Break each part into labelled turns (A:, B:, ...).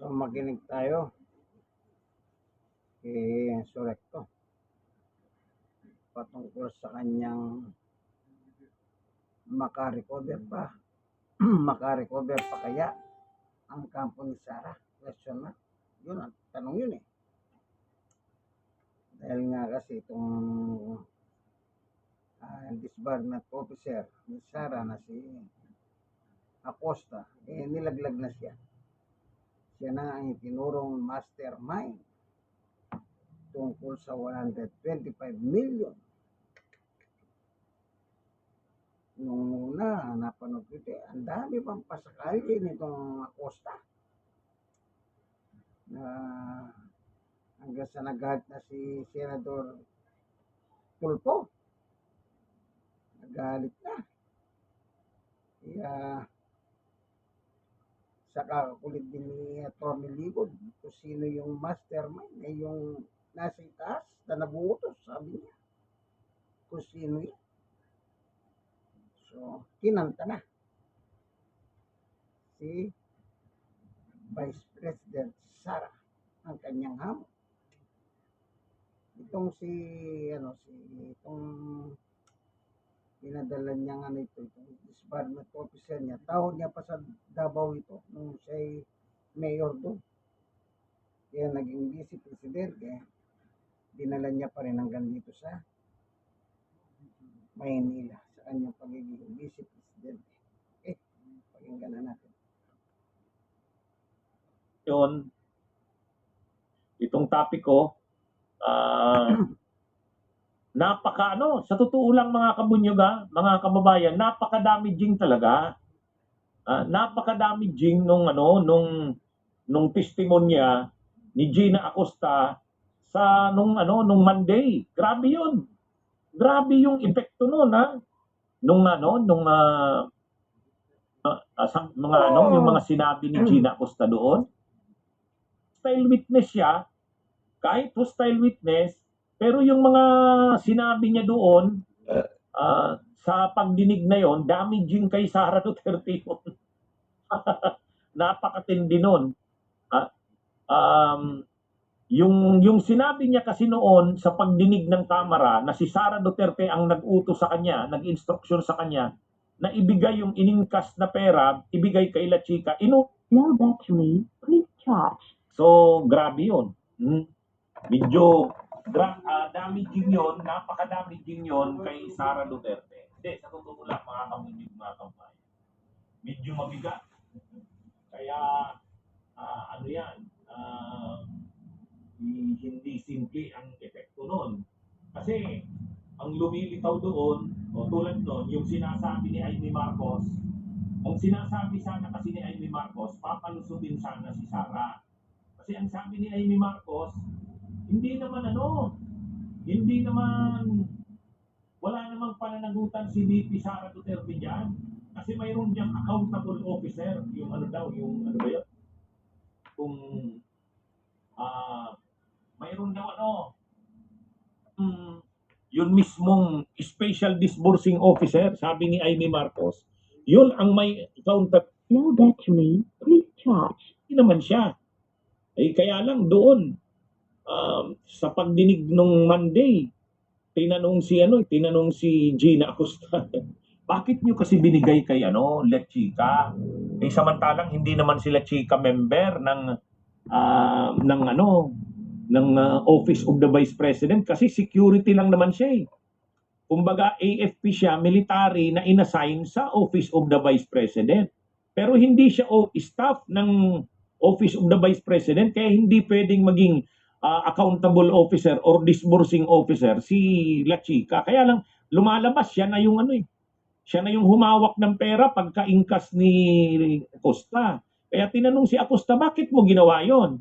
A: So makinig tayo kay Sorecto patungkol sa kanyang makarecover pa. Makarecover pa kaya ang kampo ni Sara? Question mark. Yun ang tanong yun eh. Dahil nga kasi itong disbarment officer ni Sara na si Acosta, nilaglag na siya. Siya na ang itinurong mastermind tungkol sa 125 million. Nung una, napanood ko ito, ang dami pang pasakali nitong Acosta. Na hanggang sa naghahat na si Senador Tulfo. Nagalit na. Kaya sa kakakulit din ni Atty. Ligod kung sino yung mastermind, yung nasa itaas na nabuutos, sabi niya. Kung sino yan. So, kinanta na si Vice President Sara ang kanyang hamon. Itong itong pinadala niya nga itong disbarment officer niya, tawag niya pa sa Davao ito nung siya'y mayor doon. Kaya naging vice president, kaya dinala niya pa rin hanggang dito sa Maynila sa kanyang pagiging vice president. Pakinggan na natin.
B: Yun, itong topic ko, sa totoo lang mga kabunyoga, mga kababayan, napaka-damaging talaga. Napaka-damaging nung testimonya ni Gina Acosta sa nung Monday. Grabe 'yun. Grabe yung epekto noon yung mga sinabi ni Gina Acosta doon. Hostile witness siya, kahit hostile witness, pero yung mga sinabi niya doon sa pagdinig na yon, damaging kay Sara Duterte yun. Napakatindi nun. Yung sinabi niya kasi noon sa pagdinig ng kamera na si Sara Duterte ang nag-utos sa kanya, nag-instruction sa kanya, na ibigay yung iningkas na pera, ibigay kay La Chica.
C: No battery, please charge.
B: So, grabe yun. Medyo damaging yun, napaka-damaging yun kay Sara Duterte. Hindi, sa totoo lang, mga kababayan. Medyo mabigat. Kaya, hindi simple ang epekto nun. Kasi, ang lumilitaw doon, tulad nun, yung sinasabi ni Amy Marcos, ang sinasabi sana kasi ni Amy Marcos, papalusubin sana si Sara. Kasi ang sabi ni Amy Marcos, wala namang pananagutan si VP Sara Duterte dyan. Kasi mayroon diyang accountable officer, mayroon daw yung mismong special disbursing officer, sabi ni Amy Marcos, yun ang may accountable.
C: No battery, please charge.
B: Hindi naman siya. Kaya lang doon, sa pagdinig nung Monday, tinanong si Gina Acosta, bakit nyo kasi binigay kay La Chica? Samantalang hindi naman sila Chica member ng Office of the Vice President kasi security lang naman siya. Kumbaga AFP siya, military na inassign sa Office of the Vice President. Pero hindi siya staff ng Office of the Vice President, kaya hindi pwedeng maging accountable officer or disbursing officer si La Chica. Kaya lang lumalabas siya na yung siya na yung humawak ng pera pagka-ingkas ni Acosta. Kaya tinanong si Acosta, bakit mo ginawa yon?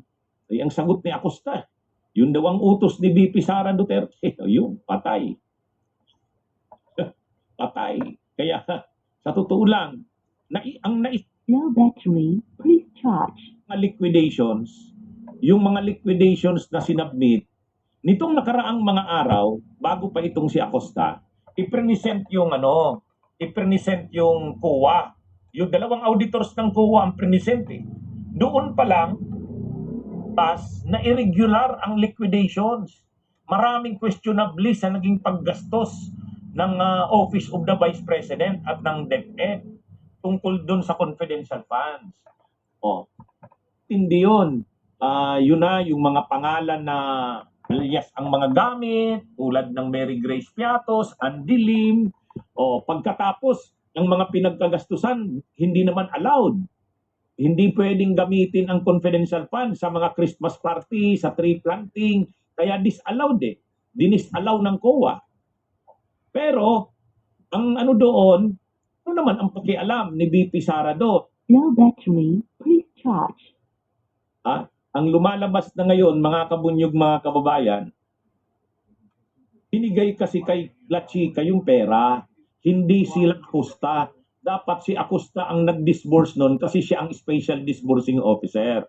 B: Ang sagot ni Acosta, yun daw ang utos ni VP Sara Duterte. Yung patay. Patay. Kaya sa totoo lang,
C: No battery, please charge.
B: Yung mga liquidations na sinubmit, nitong nakaraang mga araw, bago pa itong si Acosta, i-present yung COA. Yung dalawang auditors ng COA ang present. Doon pa lang, na irregular ang liquidations. Maraming questionably sa naging paggastos ng Office of the Vice President at ng DepEd tungkol dun sa confidential funds. Hindi yun. Yun na, yung mga pangalan na alias ang mga gamit, tulad ng Mary Grace Piatos, Andy Lim, pagkatapos, ang mga pinagkagastusan, hindi naman allowed. Hindi pwedeng gamitin ang confidential fund sa mga Christmas party, sa tree planting, kaya disallowed Dinisallow ng COA. Pero, ang ano doon, ano naman ang pakialam ni VP Sara doon?
C: Low battery, please charge.
B: Ang lumalabas na ngayon, mga kabunyog, mga kababayan, binigay kasi kay La Chica yung pera, hindi sila Acosta. Dapat si Acosta ang nag-disburse nun kasi siya ang special disbursing officer.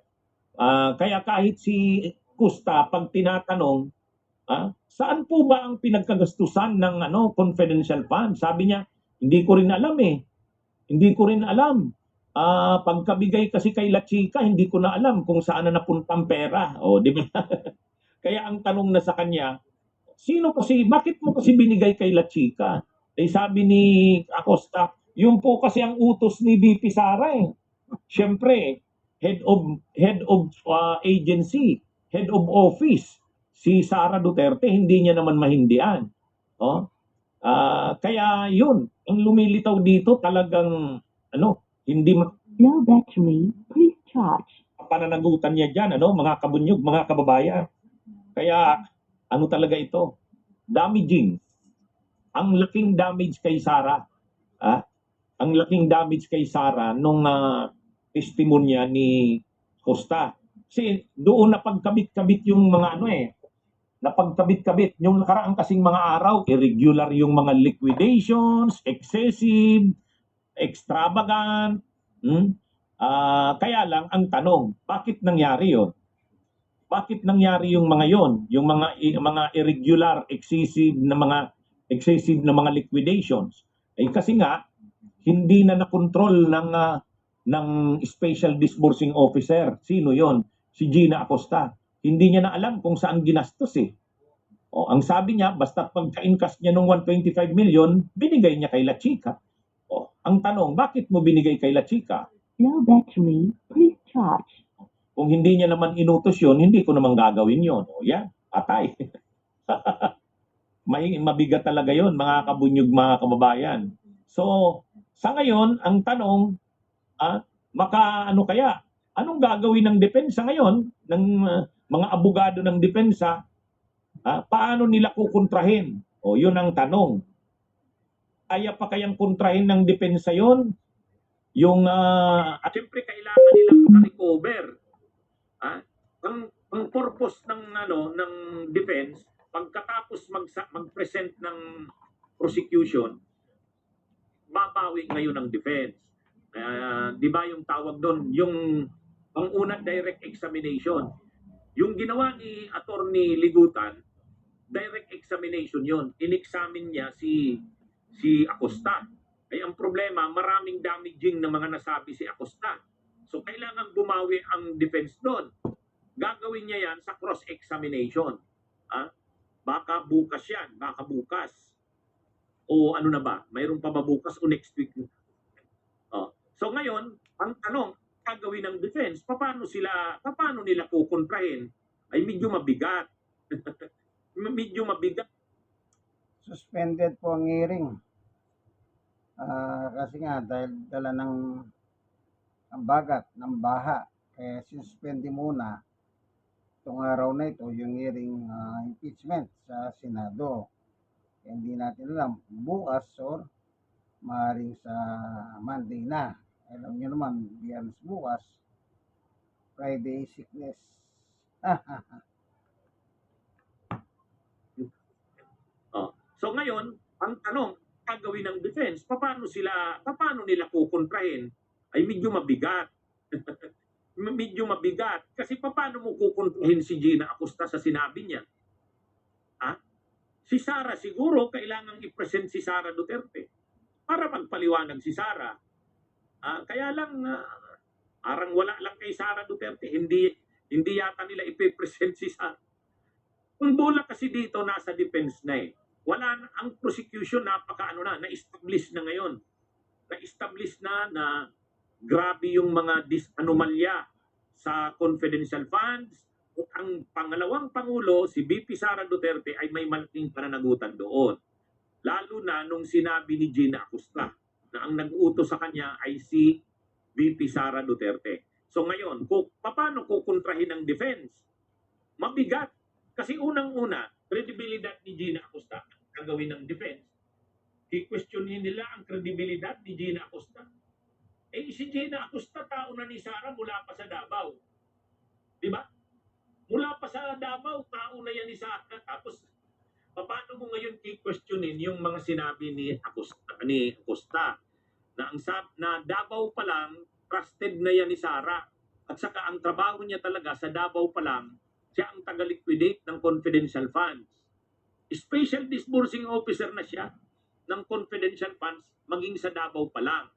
B: Kaya kahit si Acosta, pag tinatanong, saan po ba ang pinagkagastusan ng confidential fund? Sabi niya, hindi ko rin alam Hindi ko rin alam. Pagkabigay kasi kay La Chica, hindi ko na alam kung saan na napuntang pera. Di ba? Kaya ang tanong na sa kanya, bakit mo kasi binigay kay La Chica? Sabi ni Acosta, yun po kasi ang utos ni VP Sara Siyempre, head of agency, head of office, si Sara Duterte, hindi niya naman mahindian. Kaya yun, ang lumilitaw dito talagang hindi
C: Low battery, please charge.
B: pananagutan niya dyan, mga kabunyog, mga kababayan. Kaya, talaga ito? Damaging. Ang laking damage kay Sara. Ang laking damage kay Sara nung testimonya ni Costa. Kasi doon napagkabit-kabit yung mga napagkabit-kabit. Yung nakaraang kasing mga araw, irregular yung mga liquidations, excessive, extravagant. Kaya lang ang tanong, bakit nangyari yun? Bakit nangyari yung mga yon? Yung mga irregular, excessive na mga liquidations. Kasi nga hindi na nakontrol ng special disbursing officer. Sino yon? Si Gina Acosta. Hindi niya na alam kung saan ginastos ang sabi niya, basta pagka-incas niya ng 125 million, binigay niya kay La Chica. Ang tanong, bakit mo binigay kay La Chica?
C: Low battery, please charge.
B: Kung hindi niya naman inutos yun, hindi ko naman gagawin yun. Atay. Mabigat talaga yun, mga kabunyog, mga kababayan. So, sa ngayon, ang tanong, kaya? Anong gagawin ng depensa ngayon, ng mga abogado ng depensa? Paano nila kukontrahin? Yun ang tanong. Kaya pa kayang kontrahin ng depensa yon? At siyempre kailangan nilang recover. Ang purpose ng defense, pagkatapos mag-present ng prosecution, babawi ngayon ng defense. Di ba yung tawag doon, yung unang direct examination. Yung ginawa ni Attorney Ligutan, direct examination yon. In-examine niya si Acosta. Ang problema, maraming damaging na mga nasabi si Acosta. So, kailangan bumawi ang defense doon. Gagawin niya yan sa cross-examination. Baka bukas yan, baka bukas. O ano na ba? Mayroon pa ba bukas o next week? So, ngayon, ang tanong, gagawin ng defense, paano nila kukontrahin? Ay medyo mabigat. Medyo mabigat.
A: Suspended po ang hearing. Kasi nga dahil dala ng bagat, ng baha, kaya suspende muna itong araw na ito yung hearing impeachment sa Senado. Kaya hindi natin alam bukas or maaaring sa Monday na. Alam nyo naman, Biyernes bukas, Friday sickness.
B: So ngayon, ang tanong, gagawin ng defense, paano nila kukontrahin? Ay medyo mabigat. Medyo mabigat. Kasi paano mo kukontrahin si Gina Acosta sa sinabi niya? Si Sara siguro, kailangang i-present si Sara Duterte para magpaliwanag si Sara. Kaya lang, parang wala lang kay Sara Duterte. Hindi yata nila ipipresent si Sara. Kung bola kasi dito, nasa defense na eh. Wala na, ang prosecution na-establish na ngayon. Na-establish na grabe yung mga anomalya sa confidential funds. At ang pangalawang Pangulo, si VP Sara Duterte, ay may malaking pananagutan doon. Lalo na nung sinabi ni Gina Acosta na ang nag-utos sa kanya ay si VP Sara Duterte. So ngayon, paano kukontrahin ng defense? Mabigat. Kasi unang-una, kredibilidad ni Gina Acosta ang gagawin ng defense. I-questionin nila ang kredibilidad ni Gina Acosta. Eh si Gina Acosta, tao na ni Sara mula pa sa Davao. Di ba? Mula pa sa Davao, tao na yan ni Sara. Tapos, paano mo ngayon i-questionin yung mga sinabi ni Acosta na Davao pa lang, trusted na yan ni Sara. At saka ang trabaho niya talaga sa Davao pa lang, siya ang taga-liquidate ng confidential funds. Special disbursing officer na siya ng confidential funds maging sa Davao pa lang.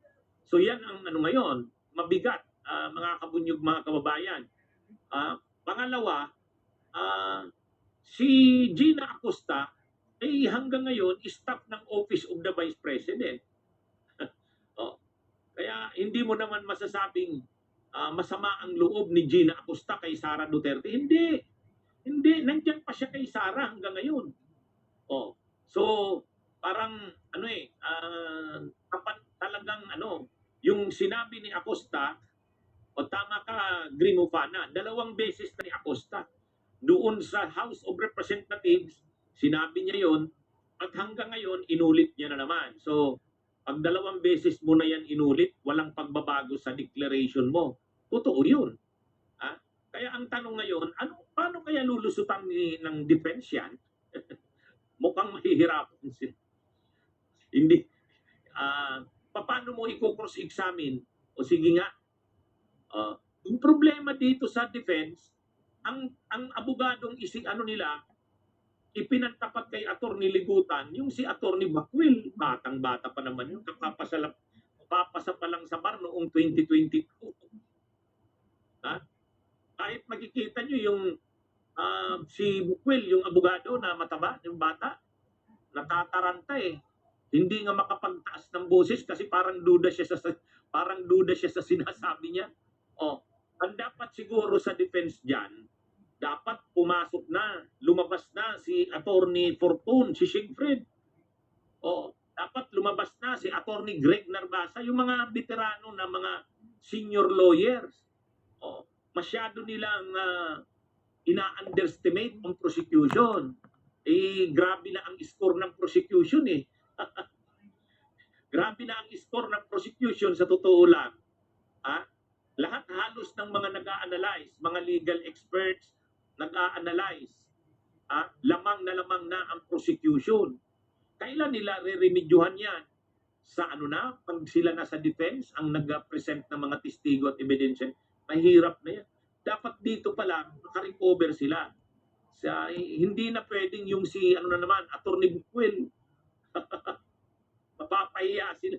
B: So yan ang ngayon, mabigat, mga kabunyog, mga kababayan. Pangalawa, si Gina Acosta ay hanggang ngayon staff ng Office of the Vice President. Kaya hindi mo naman masasabing masama ang loob ni Gina Acosta kay Sara Duterte. Hindi, nandiyan pa siya kay Sara hanggang ngayon. So parang talagang yung sinabi ni Acosta, tama ka, Grimofana, 2 beses na ni Acosta doon sa House of Representatives, sinabi niya yon at hanggang ngayon inulit niya na naman. So pag 2 beses mo na yan inulit, walang pagbabago sa declaration mo, totoo yun. Kaya ang tanong ngayon, paano kaya lulusutan ng defense yan? Mukhang mahihirapan sila. Hindi. Paano mo i-cross-examine? O sige nga, yung problema dito sa defense, ang abogadong ipinantapat kay Attorney Ligutan, yung si Attorney Bacuil, batang-bata pa naman yun, papasa pa lang sa bar noong 2022. Kahit makikita nyo yung si Bacuil, yung abogado na mataba, yung bata, natataranta eh. Hindi nga makapagtaas ng boses kasi parang duda siya sa sinasabi niya. Ang dapat siguro sa defense diyan, dapat pumasok na, lumabas na si Attorney Fortune, si Siegfried. Dapat lumabas na si Attorney Greg Narbasa, yung mga veterano na mga senior lawyers. Masyado nilang ina-underestimate ang prosecution. Grabe na ang score ng prosecution eh. Grabe na ang score ng prosecution sa totoo lang. Lahat halos ng mga nag-a-analyze, mga legal experts, nag-a-analyze, lamang na ang prosecution. Kailan nila re-remedyohan yan? Sa pag sila nasa defense, ang nag-present ng mga testigo at ebidensya, mahirap na yan. Dapat dito pa lang, makarecover sila. Hindi na pwedeng yung Attorney Bacuil. Mapapahiya sila.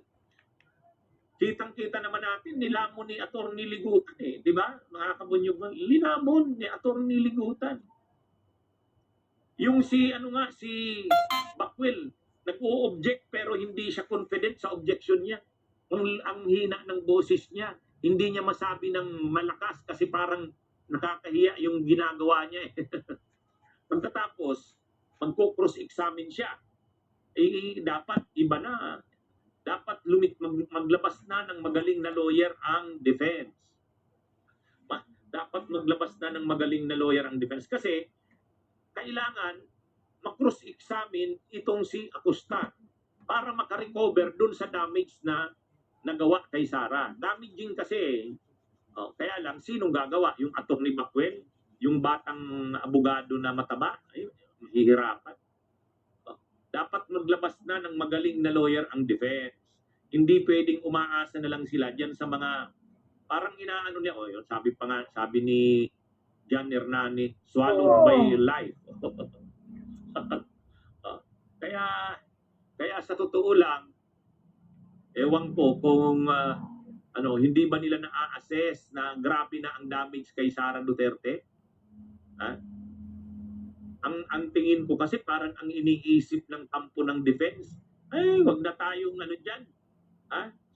B: Kitang-kita naman natin, nilamon ni Attorney Ligutan eh. Di ba? Mga kabunyog, linamon ni Attorney Ligutan. Yung si Bacuil, nag-o-object pero hindi siya confident sa objection niya. Ang hina ng boses niya, hindi niya masabi ng malakas kasi parang nakakahiya yung ginagawa niya eh. Pagkatapos, magko-cross-examine siya, dapat iba na. Dapat maglabas na ng magaling na lawyer ang defense. Dapat maglabas na ng magaling na lawyer ang defense kasi kailangan mag-cross-examine itong si Acosta para makarecover dun sa damage na nagawa kay Sara. Damaging kasi, kaya lang, sinong gagawa? Yung Attorney Bacuil? Yung batang abogado na mataba? Ay, hihirapan. Dapat maglabas na ng magaling na lawyer ang defense. Hindi pwedeng umaasa na lang sila diyan sa mga parang inaano niya sabi ni John Hernani, swallowed by life. Kaya sa totoo lang, ewan ko kung hindi ba nila na-assess na grabe na ang damage kay Sara Duterte? Ha? Ang tingin ko kasi parang ang iniisip ng kampo ng defense, ay wag na tayong diyan.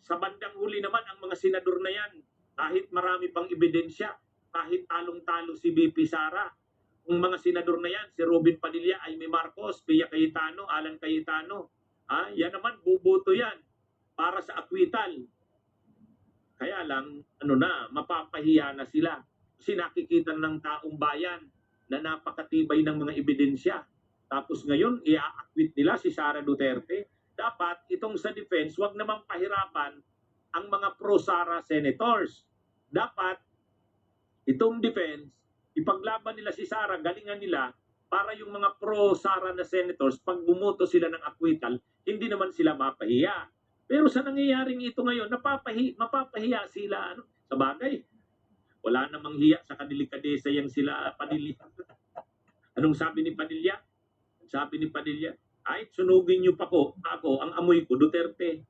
B: Sa bandang huli naman ang mga senador na yan, kahit marami pang ebidensya, kahit talong-talo si BP Sara, ang mga senador na yan, si Robin Padilla, Amy Marcos, Pia Cayetano, Alan Cayetano, yan naman, buboto yan para sa acquittal. Kaya lang, mapapahiya na sila. Kasi nakikita ng taong bayan na napakatibay ng mga ebidensya. Tapos ngayon, i-acquit nila si Sara Duterte. Dapat itong sa defense, wag namang pahirapan ang mga pro-Sara senators. Dapat itong defense, ipaglaban nila si Sara, galingan nila, para yung mga pro-Sara na senators, pag bumoto sila ng acquittal, hindi naman sila mapahiya. Pero sa nangyayaring ito ngayon, mapapahiya sila. Sa bagay, wala namang hiya sa kanilikadesa yang sila Padilla. Anong sabi ni Padilla? Sabi ni Padilla, ay, sunugin niyo pa ako, ang amoy ko, Duterte.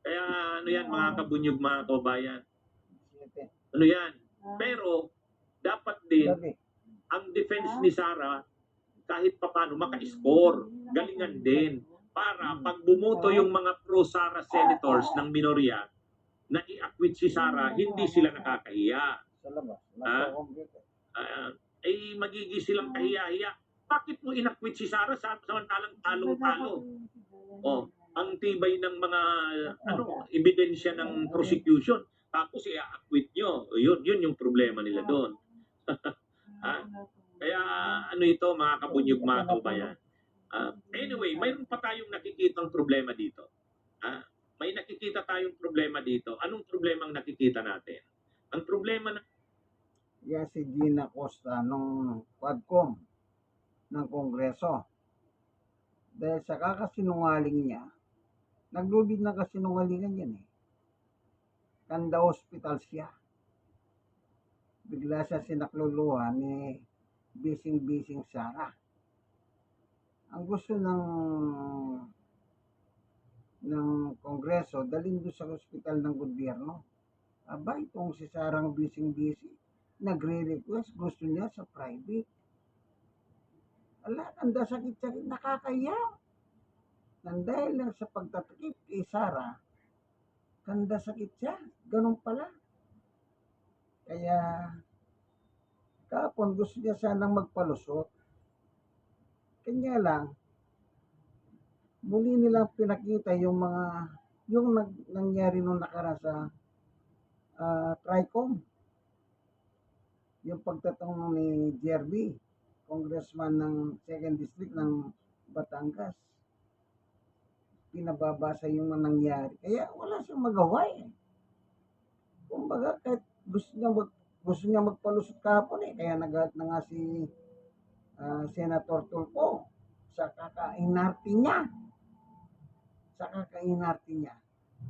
B: Kaya yan, mga kabunyog, mga kabayan. Yan. Pero, dapat din, ang defense ni Sara, kahit papano, maka-score. Galingan din. Para pag bumoto yung mga pro-Sara senators ng minorya, na i-acquit si Sara, hindi sila nakakahiya.
A: Sa labas.
B: Magiging silang kahiya-hiya. Bakit mo in-acquit si Sara samantalang talong-talo? Ang tibay ng mga ebidensya ng prosecution. Tapos i-acquit nyo. Yun yung problema nila doon. Kaya ito, mga kabunyog, mga kabayan. Anyway, mayroon pa tayong nakikitang problema dito. May nakikita tayong problema dito. Anong problema ang nakikita natin? Ang problema na
A: Yan si Gina Costa nung Quadcom ng Kongreso. Dahil sa kakasinungaling niya, naglubid na kasinungalingan yan eh. Kanda hospital siya. Bigla siya sinakluluhan ni bising-bising Sara. Ang gusto ng Kongreso, dalhin doon sa hospital ng gobyerno. Aba, itong si Sarang bising-bising, nagre-request, gusto niya sa private. Ala, nanda sakit-sakit, nakakaya. Nandahil lang sa pagtatakip kay Sara, kanda sakit siya, ganun pala. Kaya, kapon gusto niya sanang magpalusot. Kanya lang, muli nilang pinakita yung nangyari nung nakaraan sa TRICOM. Yung pagtatanong ni Jerby, congressman ng 2nd District ng Batangas. Pinababasa yung nangyari. Kaya wala siyang magawa eh. Kumbaga, kahit gusto niya magpalusot kahapon eh. Kaya nagalit na nga si Senator Tulfo sa kakainarti niya.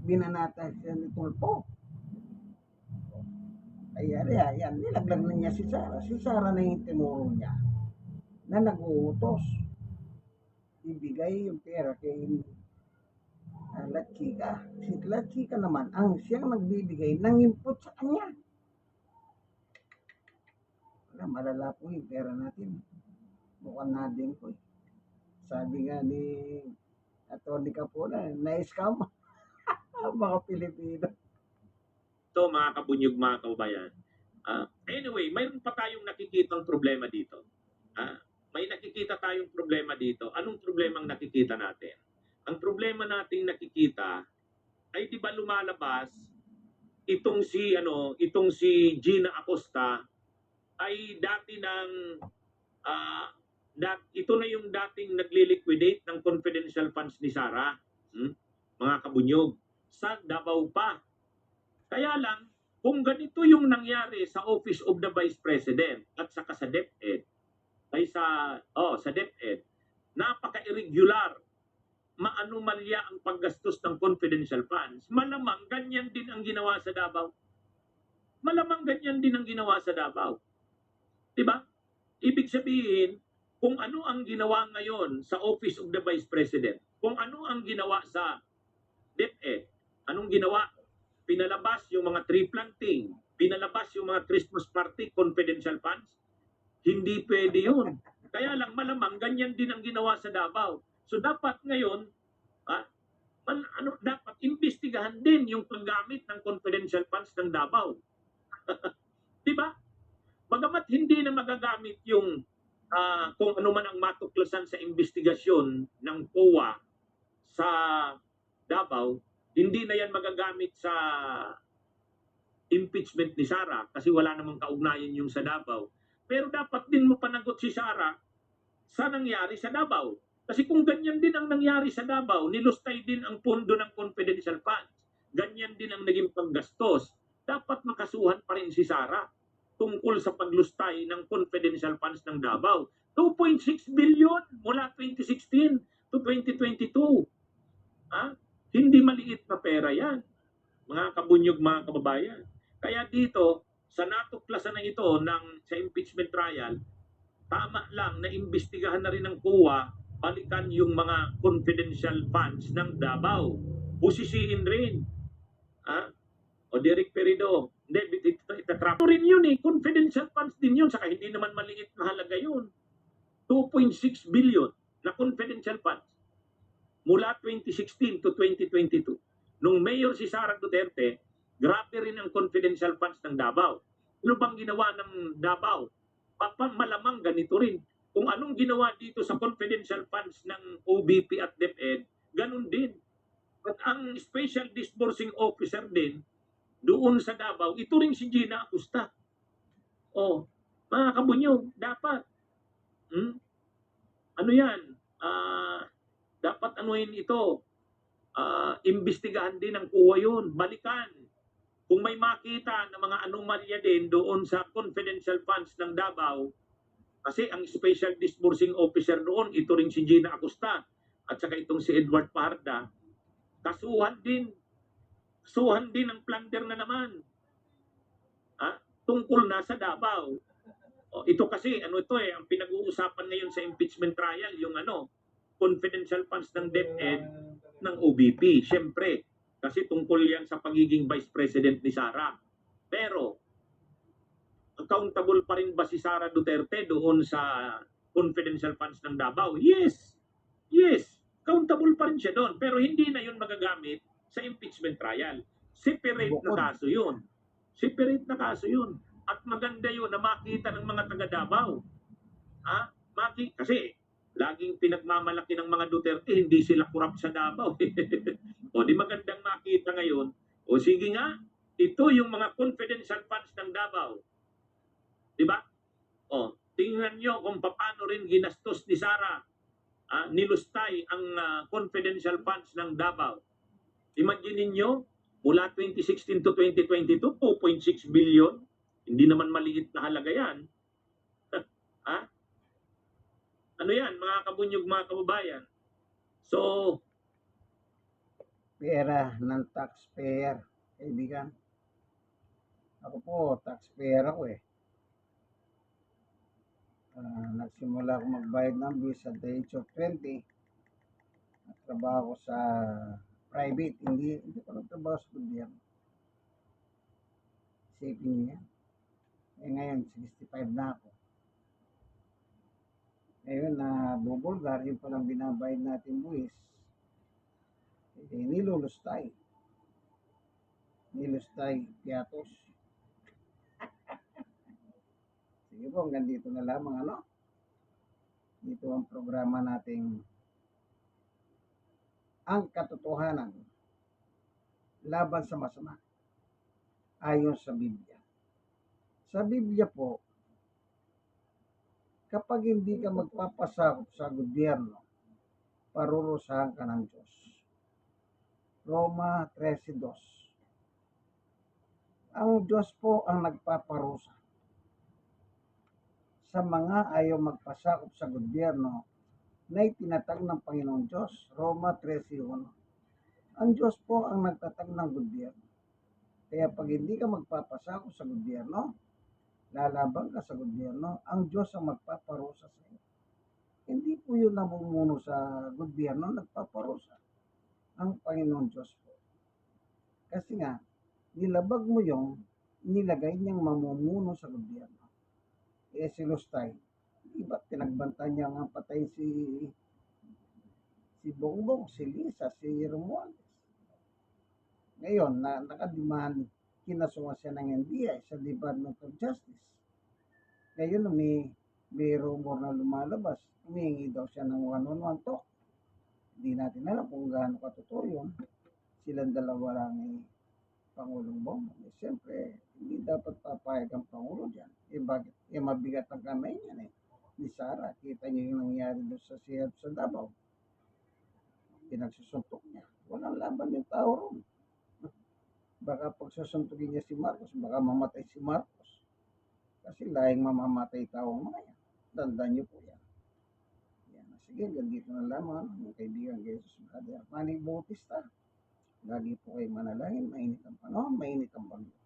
A: Binanata siya ni Tulfo. Ayan, nilaglag na niya si Sara. Si Sara na yung tinuro niya na nag-uutos. Ibigay yung pera kay Latsika. Si Latsika naman, ang siyang nagbibigay ng input sa kanya. Malala po yung pera natin. Mukhang natin po. Sabi nga ni Atty. Capona, na-scam mga Pilipino.
B: Ito, mga kabunyog, mga kabayan. Anyway, mayroon pa tayong nakikitang problema dito. May nakikita tayong problema dito. Anong problema ang nakikita natin? Ang problema nating nakikita ay 'di ba lumalabas itong si Gina Acosta ay dati ng ito na yung dating nagli-liquidate ng confidential funds ni Sara, mga kabunyog, sa Davao pa. Kaya lang, kung ganito yung nangyari sa Office of the Vice President at saka sa DepEd, sa DepEd, napaka-irregular, maanumalya ang paggastos ng confidential funds. Malamang ganyan din ang ginawa sa Davao. Diba? Ibig sabihin, kung ano ang ginawa ngayon sa Office of the Vice President, kung ano ang ginawa sa DepEd, anong ginawa? Pinalabas yung mga tree planting, pinalabas yung mga Christmas party, confidential funds. Hindi pwede yun. Kaya lang malamang ganyan din ang ginawa sa Davao. So dapat ngayon, dapat imbestigahan din yung paggamit ng confidential funds ng Davao. Di ba? Bagamat hindi na magagamit yung kung ano man ang matuklasan sa investigasyon ng COA sa Davao, hindi na yan magagamit sa impeachment ni Sara kasi wala namang kaugnayan yung sa Davao. Pero dapat din mo panagot si Sara sa nangyari sa Davao. Kasi kung ganyan din ang nangyari sa Davao, nilustay din ang pondo ng confidential funds. Ganyan din ang naging paggastos. Dapat makasuhan pa rin si Sara tungkol sa paglustay ng confidential funds ng Davao. 2.6 billion mula 2016 to 2022. Hindi maliit na pera yan, mga kabunyog, mga kababayan. Kaya dito, sa natuklasan na ito sa impeachment trial, tama lang na imbestigahan na rin ng COA, balikan yung mga confidential funds ng Davao. Busisiin rin. O Derek Perido, hindi, itatrap rin yun eh. Confidential funds din yun, saka hindi naman maliit na halaga yun. 2.6 billion na confidential funds mula 2016 to 2022. Nung mayor si Sara Duterte, grabe rin ang confidential funds ng Davao. Ano bang ginawa ng Davao? Malamang ganito rin. Kung anong ginawa dito sa confidential funds ng OBP at DepEd, ganun din. At ang special disbursing officer din, doon sa Davao, ito rin si Gina Acosta. Mga kabunyog, dapat. Ano yan? Dapat anuhin ito. Imbestigahan din ng COA yun. Balikan. Kung may makita na mga anomalya din doon sa confidential funds ng Davao, kasi ang special disbursing officer doon, ito rin si Gina Acosta at saka itong si Edward Parda, kasuhan din ang plunder na naman tungkol na sa Davao. Ito kasi, ang pinag-uusapan ngayon sa impeachment trial, yung confidential funds ng DepEd ng OBP. Siyempre, kasi tungkol yan sa pagiging Vice President ni Sara. Pero, accountable pa rin ba si Sara Duterte doon sa confidential funds ng Davao? Yes. Accountable pa rin siya doon. Pero hindi na yun magagamit sa impeachment trial. Separate na kaso yun. At maganda yun na makita ng mga taga Davao. Kasi laging pinagmamalaki ng mga Duterte, hindi sila corrupt sa Davao. Di magandang makita ngayon. Sige nga, ito yung mga confidential funds ng Davao. Diba? Tingnan nyo kung paano rin ginastos ni Sara, nilustay ang confidential funds ng Davao. Imagine niyo mula 2016 to 2022, 2.6 billion. Hindi naman maliit na halaga yan. Ano yan, mga kabunyog, mga kababayan? So,
A: Pera ng taxpayer, kaibigan. Ako po, taxpayer ako eh. Nagsimula ako magbayad ng bills at the age of 20. Nagtrabaho ko sa private, hindi ko nagtrabaho sa gobyerno. Isipin niya. Ngayon, 65 na ako. Ngayon, bubulgar, yung palang binabayad natin buwis, nilulustay, piatos. Sige po, hanggang dito na lamang, Dito ang programa nating ang katotohanan laban sa masama ayon sa Biblia. Sa Biblia po, kapag hindi ka magpapasakop sa gobyerno, parurusahan ka ng Diyos. Roma 13:2. Ang Diyos po ang nagpaparusa sa mga ayaw magpasakop sa gobyerno na itinatag ng Panginoong Diyos. Roma 13:1. Ang Diyos po ang nagtatag ng gobyerno. Kaya pag hindi ka magpapasakop sa gobyerno, lalaban ka sa gobyerno, ang Diyos ang magpaparusa sa iyo. Hindi po yun namumuno sa gobyerno nagpaparusa. ang Panginoon Diyos po. Kasi nga, nilabag mo yung nilagay niyang mamumuno sa gobyerno. Si Lustay, di ba pinagbantan niya nga patay si Bongbong, si Lisa, si Romualdez. Ngayon, nakadimahan, kinasuhan siya ng NBI sa Department of Justice. Ngayon, may rumor na lumalabas, humihingi daw siya ng one-on-one talk. Hindi natin alam kung gaano katotoo yun. Silang dalawa lang ni Pangulong Bongbong. Siyempre, hindi dapat papayag ang Pangulo dyan. Bakit? Mabigat ang kamay niya ni Sara. Kita niyo yung nangyari doon sa CF sa Davao. Pinagsusuntok niya. Walang laban yung tao ron. Baka pagsusuntukin niya si Marcos, baka mamatay si Marcos. Kasi lahing mamamatay tao ang mga yan. Tandaan niyo po yan. Sige, ganito na lamang ang kaibigan Jesus Brother Manny Bautista. Lagi po kayo manalangin, mainit ang panahon, mainit ang bagyo.